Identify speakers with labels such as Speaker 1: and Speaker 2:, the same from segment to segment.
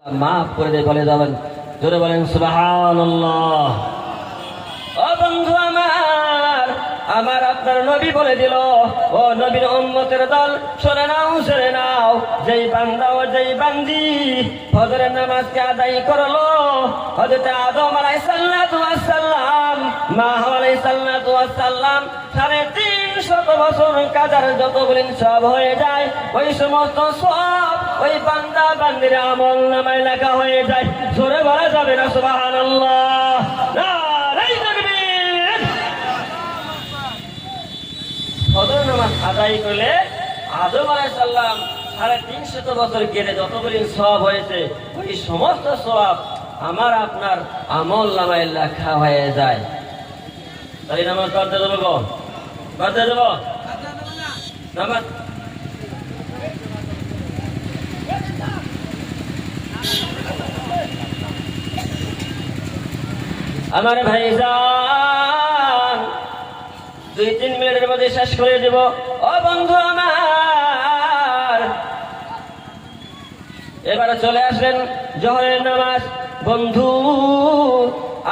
Speaker 1: মাফ করে দিয়ে বলে যাবেন, জোরে বলেন সুবহানাল্লাহ। ও বন্ধু আমার, আমার আপনার নবী বলে দিল, ও নবীর উম্মতের দল, শুনে নাও, যেই বান্দা ও যেই বান্দি ফজরের নামাজকে আদায় করলো, হযরত আদম আলাইহিস সালাতু ওয়াস সালাম, মা হাওয়া আলাইহিস সালাতু ওয়াস সালাম 350 বছর কাজার যত বলেন সব হয়ে যায়, ওই সমস্ত সব ওই বান্দা বান্দির আমল নামায় লেখা হয়ে যায়। জোরে বলা যাবে না সুবহানাল্লাহ? নারে তাকবীর। ফজর নামাজ আদায় করলে আদম আলাইহিস সালাম 350 বছর কেটে যতগুলি সওয়াব হয়েছে, ওই সমস্ত সওয়াব আমার আপনার আমল নামায় লেখা হয়ে যায়। তাই নামাজ পড়তে দেবো, পড়তে দেবো নামাজ। আমার ভাইজান 2-3 মিনিটের মধ্যে শেষ করে দেব। ও বন্ধু আমার, এবারে চলে আসলেন জোহরের নামাজ। বন্ধু,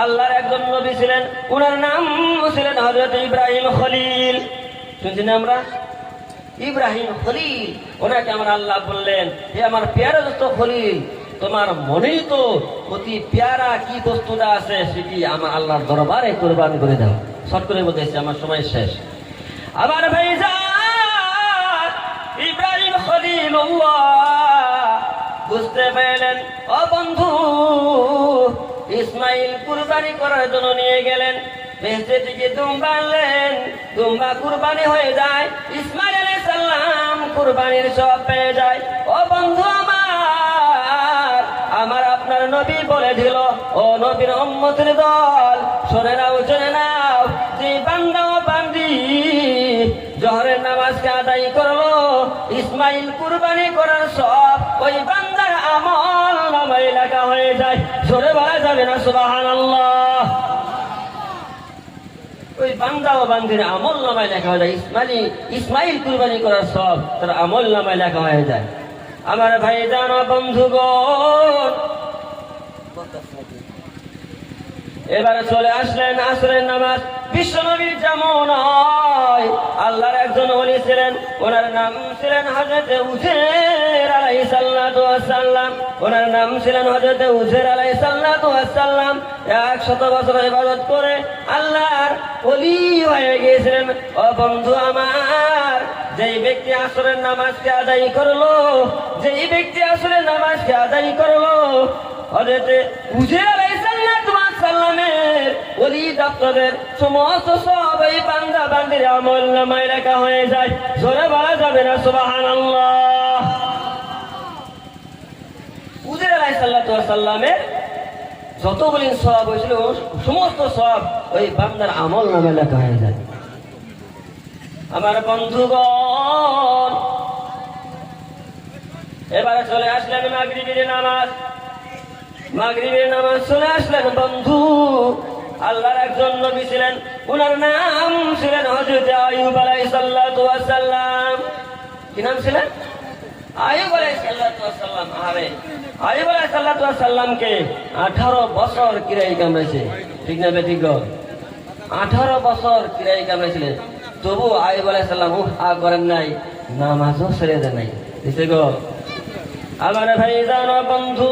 Speaker 1: আল্লাহর একজন নবী ছিলেন, ওনার নাম ছিলেন হযরত ইব্রাহিম খলিল। শুনছেন আমরা? ইব্রাহিম খলিল, ওনাকে আমার আল্লাহ বললেন, হে আমার পেয়ারা দোস্ত খলিল, তোমার মনেই তো অতি পেয়ারা কি বস্তুটা আছে, সেটি আমার আল্লাহর দরবারে কুরবানি করে দাও। শর্ট করে বলতেছি, আমার সময় শেষ। আমার ভাইজান ইব্রাহিম খলিলুল্লাহ বুঝতে পারলেন, ও বন্ধু, ইসমাইল কুরবানি করার জন্য নিয়ে গেলেন, বেহেশতে থেকে দুম্বা আনলেন, দুম্বা কুরবানি হয়ে যায়, ইসমাইল আলাইহিস সালাম কুরবানির সওয়াব পেয়ে যায়। ও বন্ধু আমার, আমার আপনার নবী বলে দিল, ও নবীর উম্মতের দল, শুনে নাও, যে বান্দা ও বান্দি জোহরের নামাজকে আদায় করলো, ইসমাইল কুরবানি করার সওয়াব ওই বান্দার আমল নামায় লেখা হয়ে যায়। জোরে বলা যাবে না সুবহানাল্লাহ? ওই বান্দা ও বান্দির আমল নামায় লেখা হয়ে যায়, ইসমাইল কুরবানি করার সওয়াব তার আমল নামায় লেখা হয়ে যায়। আমার ভাইজান ও বন্ধুগণ, এবারে চলে আসলেন আসরের নামাজ। বিশ্বনবী যেমন হয়, আল্লাহর একজন ওলি ছিলেন, ওনার নাম ছিলেন হযরত উযৈর আলাইহিস সালাতু ওয়াস সালাম। ওনার নাম ছিলেন হযরত উযৈর আলাইহিস সালাতু ওয়াস সালাম। 100 বছর ইবাদত করে আল্লাহর ওলি হয়ে গিয়েছিলেন। ও বন্ধু আমার, যেই ব্যক্তি আসরের নামাজকে আদায় করলো, যেই ব্যক্তি আসরের নামাজকে আদায় করলো, হযরত উযৈর আলাইহিস সালাতু ওয়াস সালামের ওলি দপ্তরের সমস্ত সব এই বান্দা বান্দির আমল নামায় লেখা হয়ে যায়। জোরে বলা যাবে না সুবহানাল্লাহ? উযৈর আলাইহিস সালাতু ওয়াস সালামের যতগুলি সওয়াব হয়েছিল, সমস্ত সওয়াব ওই বান্দার আমল নামায় লেখা হয়ে যায়। আমার বন্ধুগণ, এবারে চলে আসলেন মাগরিবের নামাজ। মাগরিবের নামাজ চলে আসলেন বন্ধু, আল্লাহর একজন নবী ছিলেন, ওনার নাম ছিলেন হযরত আইয়ুব আলাইহিস সালাতু ওয়াস সালাম। কি নাম ছিলেন? আইয়ুব আলাইহিস সালাতু ওয়াস সালাম। আরে আইয়ুব আলাইহিস সালাতু ওয়াস সালামকে 18 বছর কিরাই কামড়েছে, ঠিক না বেঠিক? 18 বছর কিরাই কামড়েছিলেন, তবু আইয়ুব আলাইহিস সালাম করেন নাই, নামাজও ছেড়ে দেন নাই। দিছে গো আমার ভাইজান ও বন্ধু,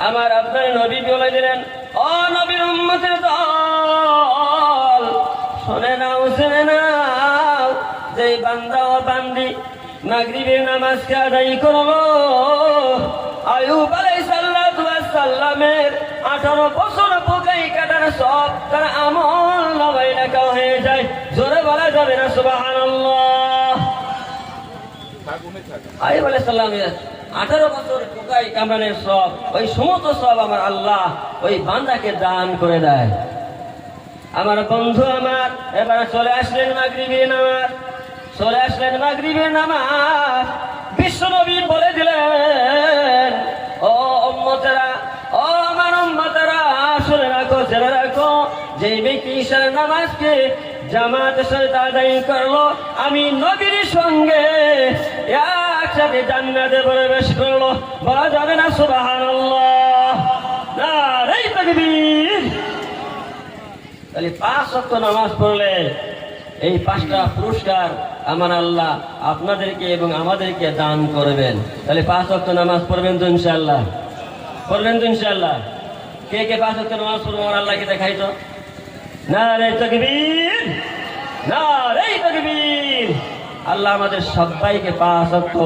Speaker 1: আমার আপনার নবী বলে দিলেন, ও নবীর উম্মতের দল, শুনে নাও, যেই বান্দা ও বান্দি মাগরিবের নামাজকে আদায় করলো, আইয়ুব আলাইহিস সালাতু ওয়াস সালামের 18 বছর পোকাই কাটার সব তার আমল নামায় লেখা হয়ে যায়। জোরে বলা যাবে না সুবহানাল্লাহ? আইয়ুব আলাইহিস সালামের 18 বছর পোকাই কামড়ানোর সব, ওই সমস্ত সব আমার আল্লাহ ওই বান্দাকে দান করে দেয়। আমার বন্ধু আমার, এবারে চলে আসলেন মাগরিবের নামাজ। চলে আসলেন মাগরিবের নামাজ। বিশ্বনবী বলে দিলেন, ও উম্মতেরা, ও আমার উম্মতেরা, শুনে রাখো, জেনে রাখো, যে ব্যক্তি ঈশার নামাজকে জামাতের সাথে আদায় করলো, আমি নবীর সঙ্গে একসাথে জান্নাতে প্রবেশ করলো, বলা যাবে না সুবহানাল্লাহ? নারে তাকবীর। তাহলে 5 ওয়াক্ত নামাজ পড়লে এই 5টা পুরস্কার আমার আল্লাহ আপনাদেরকে এবং আমাদেরকে দান করবেন। তাহলে 5 ওয়াক্ত নামাজ পড়বেন তো ইনশাআল্লাহ? পড়বেন তো ইনশাআল্লাহ? কে কে 5 ওয়াক্ত নামাজ পড়বো আমার আল্লাহকে দেখাই তো। নারে তাকবীর, নারে তাকবীর। আল্লাহ আমাদের সবাইকে 5 ওয়াক্ত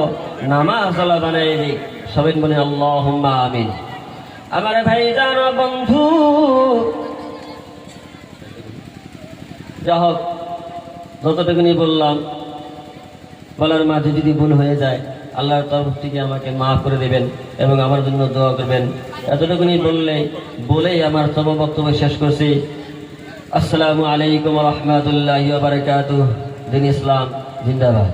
Speaker 1: নামাজ আল্লাহ বানিয়ে দিক। সবাই বলে আল্লাহুম্মা আমিন। আমার ভাইজান ও বন্ধু, যা হোক যতটুকুনি বললাম, বলার মাঝে যদি ভুল হয়ে যায় আল্লাহর তরফ থেকে আমাকে মাফ করে দেবেন এবং আমার জন্য দোয়া করবেন। এতটুকুনি বলেই আমার সব বক্তব্য শেষ করছি। আসসালামু আলাইকুম ওয়া রাহমাতুল্লাহি ওয়া বারাকাতুহু। দিন ইসলাম জিন্দাবাদ।